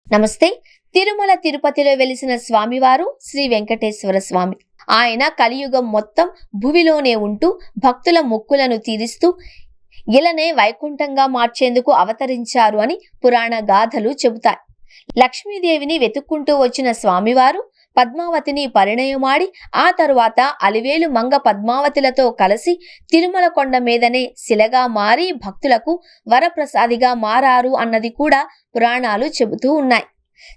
నమస్తే. తిరుమల తిరుపతిలో వెలిసిన స్వామివారు శ్రీ వెంకటేశ్వర స్వామి. ఆయన కలియుగం మొత్తం భువిలోనే ఉంటూ భక్తుల మొక్కులను తీరుస్తూ ఇలనే వైకుంఠంగా మార్చేందుకు అవతరించారు అని పురాణ గాథలు చెబుతాయి. లక్ష్మీదేవిని వెతుక్కుంటూ వచ్చిన స్వామివారు పద్మావతిని పరిణయమాడి ఆ తరువాత అలివేలు మంగ పద్మావతిలతో కలిసి తిరుమల కొండ మీదనే శిలగా మారి భక్తులకు వరప్రసాదిగా మారారు అన్నది కూడా పురాణాలు చెబుతూ ఉన్నాయి.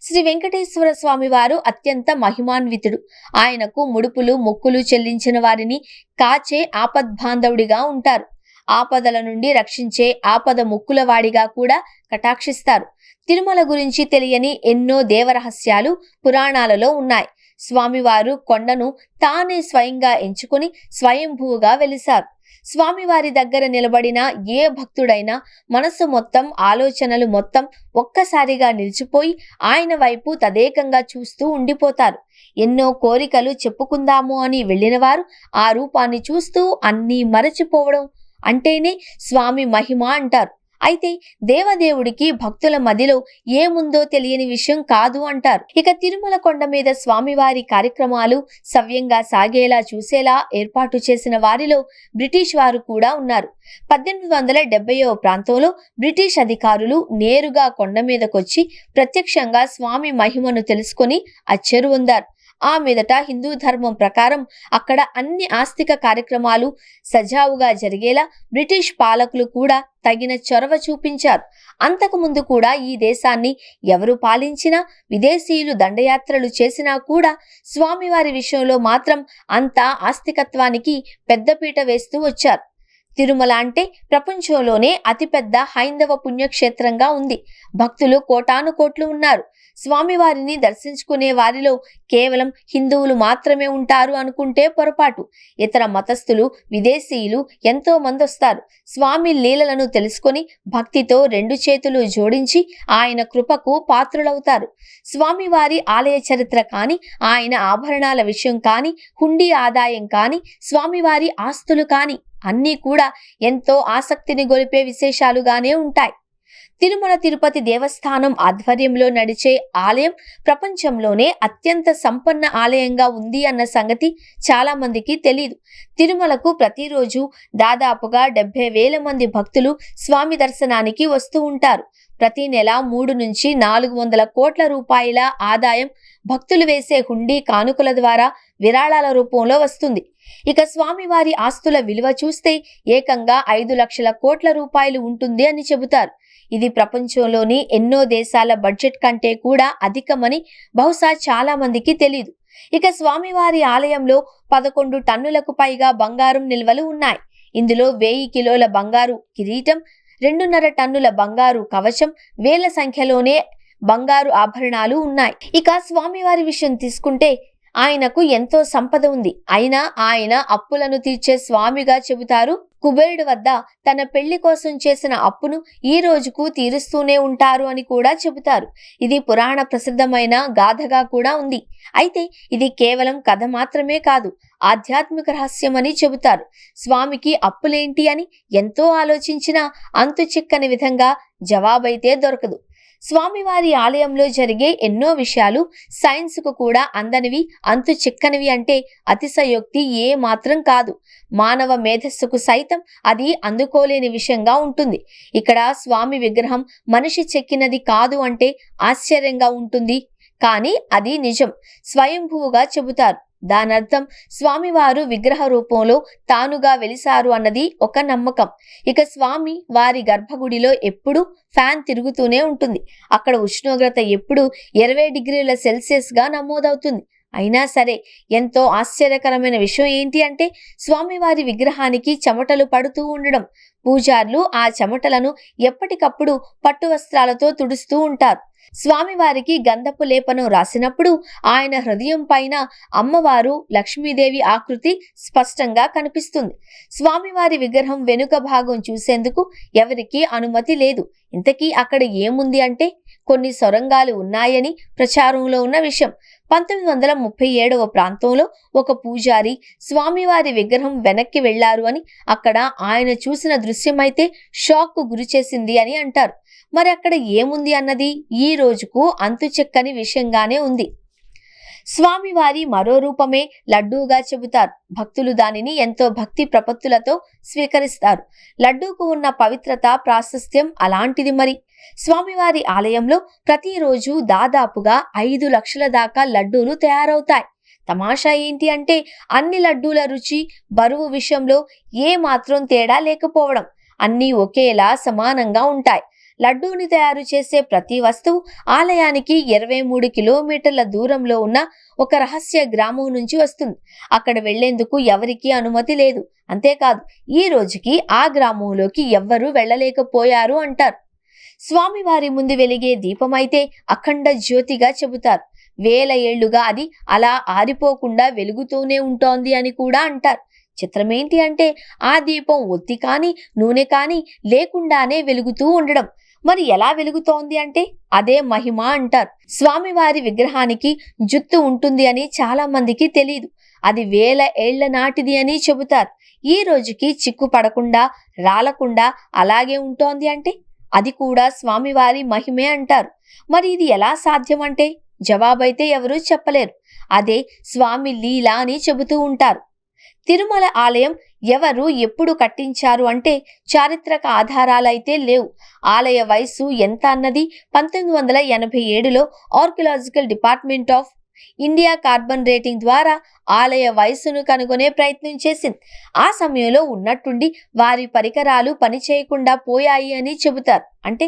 శ్రీ వెంకటేశ్వర స్వామి వారు అత్యంత మహిమాన్వితుడు. ఆయనకు ముడుపులు మొక్కులు చెల్లించిన వారిని కాచే ఆపద్బాంధవుడిగా ఉంటారు. ఆపదల నుండి రక్షించే ఆపద ముక్కులవాడిగా కూడా కటాక్షిస్తారు. తిరుమల గురించి తెలియని ఎన్నో దేవరహస్యాలు పురాణాలలో ఉన్నాయి. స్వామివారు కొండను తానే స్వయంగా ఎంచుకుని స్వయంభూగా వెలిశారు. స్వామివారి దగ్గర నిలబడిన ఏ భక్తుడైనా మనసు మొత్తం, ఆలోచనలు మొత్తం ఒక్కసారిగా నిలిచిపోయి ఆయన వైపు తదేకంగా చూస్తూ ఉండిపోతారు. ఎన్నో కోరికలు చెప్పుకుందాము అని వెళ్ళిన వారు ఆ రూపాన్ని చూస్తూ అన్నీ మరచిపోవడం అంటేనే స్వామి మహిమ అంటారు. అయితే దేవదేవుడికి భక్తుల మదిలో ఏముందో తెలియని విషయం కాదు అంటారు. ఇక తిరుమల కొండ మీద స్వామివారి కార్యక్రమాలు సవ్యంగా సాగేలా చూసేలా ఏర్పాటు చేసిన వారిలో బ్రిటిష్ వారు కూడా ఉన్నారు. 1870వ ప్రాంతంలో బ్రిటిష్ అధికారులు నేరుగా కొండ మీదకొచ్చి ప్రత్యక్షంగా స్వామి మహిమను తెలుసుకొని అచ్చెరువొందారు. ఆ మీదట హిందూ ధర్మం ప్రకారం అక్కడ అన్ని ఆస్తిక కార్యక్రమాలు సజావుగా జరిగేలా బ్రిటిష్ పాలకులు కూడా తగిన చొరవ చూపించారు. అంతకు ముందు కూడా ఈ దేశాన్ని ఎవరు పాలించినా, విదేశీయులు దండయాత్రలు చేసినా కూడా స్వామివారి విషయంలో మాత్రం అంతా ఆస్తికత్వానికి పెద్దపీట వేస్తూ వచ్చారు. తిరుమల అంటే ప్రపంచంలోనే అతిపెద్ద హైందవ పుణ్యక్షేత్రంగా ఉంది. భక్తులు కోటాను కోట్లు ఉన్నారు. స్వామివారిని దర్శించుకునే వారిలో కేవలం హిందువులు మాత్రమే ఉంటారు అనుకుంటే పొరపాటు. ఇతర మతస్థులు, విదేశీయులు ఎంతో మంది వస్తారు. స్వామి లీలలను తెలుసుకొని భక్తితో 2 చేతులు జోడించి ఆయన కృపకు పాత్రులవుతారు. స్వామివారి ఆలయ చరిత్ర కాని, ఆయన ఆభరణాల విషయం కాని, హుండీ ఆదాయం కాని, స్వామివారి ఆస్తులు కాని అన్నీ కూడా ఎంతో ఆసక్తిని గొలిపే విశేషాలుగానే ఉంటాయి. తిరుమల తిరుపతి దేవస్థానం ఆధ్వర్యంలో నడిచే ఆలయం ప్రపంచంలోనే అత్యంత సంపన్న ఆలయంగా ఉంది అన్న సంగతి చాలా మందికి తెలియదు. తిరుమలకు ప్రతిరోజు దాదాపుగా 70,000 మంది భక్తులు స్వామి దర్శనానికి వస్తూ ఉంటారు. ప్రతి నెల 3 నుంచి 400 కోట్ల రూపాయల ఆదాయం భక్తులు వేసే హుండీ కానుకల ద్వారా విరాళాల రూపంలో వస్తుంది. ఇక స్వామివారి ఆస్తుల విలువ చూస్తే ఏకంగా 5 లక్షల కోట్ల రూపాయలు ఉంటుంది అని చెబుతారు. ఇది ప్రపంచంలోని ఎన్నో దేశాల బడ్జెట్ కంటే కూడా అధికమని బహుశా చాలా మందికి తెలియదు. ఇక స్వామివారి ఆలయంలో 11 టన్నులకు పైగా బంగారం నిల్వలు ఉన్నాయి. ఇందులో 1000 కిలోల బంగారు కిరీటం, 2.5 టన్నుల బంగారు కవచం, వేల సంఖ్యలోనే బంగారు ఆభరణాలు ఉన్నాయి. ఇక స్వామివారి విషయం తీసుకుంటే ఆయనకు ఎంతో సంపద ఉంది. అయినా ఆయన అప్పులను తీర్చే స్వామిగా చెబుతారు. కుబేరుడు వద్ద తన పెళ్లి కోసం చేసిన అప్పును ఈ రోజుకు తీరుస్తూనే ఉంటారు అని కూడా చెబుతారు. ఇది పురాణ ప్రసిద్ధమైన గాథగా కూడా ఉంది. అయితే ఇది కేవలం కథ మాత్రమే కాదు, ఆధ్యాత్మిక రహస్యమని చెబుతారు. స్వామికి అప్పులేంటి అని ఎంతో ఆలోచించినా అంతు చిక్కని విధంగా జవాబైతే దొరకదు. స్వామివారి ఆలయంలో జరిగే ఎన్నో విషయాలు సైన్స్కు కూడా అందనివి, అంతు చిక్కనివి అంటే అతిశయోక్తి ఏ మాత్రం కాదు. మానవ మేధస్సుకు సైతం అది అందుకోలేని విషయంగా ఉంటుంది. ఇక్కడ స్వామి విగ్రహం మనిషి చెక్కినది కాదు అంటే ఆశ్చర్యంగా ఉంటుంది. కానీ అది నిజం, స్వయంభూగా చెబుతారు. దానర్థం స్వామివారు విగ్రహ రూపంలో తానుగా వెలిసారు అన్నది ఒక నమ్మకం. ఇక స్వామి వారి గర్భగుడిలో ఎప్పుడూ ఫ్యాన్ తిరుగుతూనే ఉంటుంది. అక్కడ ఉష్ణోగ్రత ఎప్పుడు 20 డిగ్రీల సెల్సియస్గా నమోదవుతుంది. అయినా సరే ఎంతో ఆశ్చర్యకరమైన విషయం ఏంటి అంటే స్వామివారి విగ్రహానికి చెమటలు పడుతూ ఉండడం. పూజార్లు ఆ చెమటలను ఎప్పటికప్పుడు పట్టు వస్త్రాలతో తుడుస్తూ ఉంటారు. స్వామివారికి గంధపు లేపనం రాసినప్పుడు ఆయన హృదయం పైన అమ్మవారు లక్ష్మీదేవి ఆకృతి స్పష్టంగా కనిపిస్తుంది. స్వామివారి విగ్రహం వెనుక భాగం చూసేందుకు ఎవరికీ అనుమతి లేదు. ఇంతకీ అక్కడ ఏముంది అంటే కొన్ని సొరంగాలు ఉన్నాయని ప్రచారంలో ఉన్న విషయం. 1937వ ప్రాంతంలో ఒక పూజారి స్వామివారి విగ్రహం వెనక్కి వెళ్లారు అని, అక్కడ ఆయన చూసిన దృశ్యమైతే షాక్ కు గురిచేసింది అని అంటారు. మరి అక్కడ ఏముంది అన్నది ఈ రోజుకు అంతుచెక్కని విషయంగానే ఉంది. స్వామివారి మరో రూపమే లడ్డూగా చెబుతారు. భక్తులు దానిని ఎంతో భక్తి ప్రపత్తులతో స్వీకరిస్తారు. లడ్డూకు ఉన్న పవిత్రత ప్రాశస్త్యం అలాంటిది. మరి స్వామివారి ఆలయంలో ప్రతిరోజు దాదాపుగా 5 లక్షల దాకా లడ్డూలు తయారవుతాయి. తమాషా ఏంటి అంటే అన్ని లడ్డూల రుచి, బరువు విషయంలో ఏ మాత్రం తేడా లేకపోవడం. అన్నీ ఒకేలా సమానంగా ఉంటాయి. లడ్డూని తయారు చేసే ప్రతి వస్తువు ఆలయానికి 23 కిలోమీటర్ల దూరంలో ఉన్న ఒక రహస్య గ్రామం నుంచి వస్తుంది. అక్కడ వెళ్లేందుకు ఎవరికీ అనుమతి లేదు. అంతేకాదు ఈ రోజుకి ఆ గ్రామంలోకి ఎవ్వరూ వెళ్లలేకపోయారు అంటారు. స్వామివారి ముందు వెలిగే దీపమైతే అఖండ జ్యోతిగా చెబుతారు. వేల ఏళ్లుగా అది అలా ఆరిపోకుండా వెలుగుతూనే ఉంటోంది అని కూడా అంటారు. చిత్రమేంటి అంటే ఆ దీపం ఒత్తి కాని నూనె కాని లేకుండానే వెలుగుతూ ఉండడం. మరి ఎలా వెలుగుతోంది అంటే అదే మహిమ అంటారు. స్వామివారి విగ్రహానికి జుత్తు ఉంటుంది అని చాలా మందికి తెలియదు. అది వేల ఏళ్ల నాటిది అని చెబుతారు. ఈ రోజుకి చిక్కు పడకుండా రాలకుండా అలాగే ఉంటోంది అంటే అది కూడా స్వామివారి మహిమే అంటారు. మరి ఇది ఎలా సాధ్యం అంటే జవాబైతే ఎవరూ చెప్పలేరు. అదే స్వామి లీల అని చెబుతూ ఉంటారు. తిరుమల ఆలయం ఎవరు ఎప్పుడు కట్టించారు అంటే చారిత్రక ఆధారాలైతే లేవు. ఆలయ వయస్సు ఎంత అన్నది 1987లో archaeological department of India carbon rating ద్వారా ఆలయ వయస్సును కనుగొనే ప్రయత్నం చేసింది. ఆ సమయంలో ఉన్నట్టుండి వారి పరికరాలు పనిచేయకుండా పోయాయి అని చెబుతారు. అంటే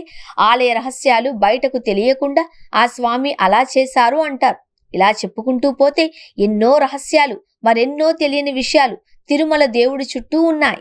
ఆలయ రహస్యాలు బయటకు తెలియకుండా ఆ స్వామి అలా చేశారు అంటారు. ఇలా చెప్పుకుంటూ పోతే ఎన్నో రహస్యాలు, మరెన్నో తెలియని విషయాలు తిరుమల దేవుడి చుట్టూ ఉన్నాయి.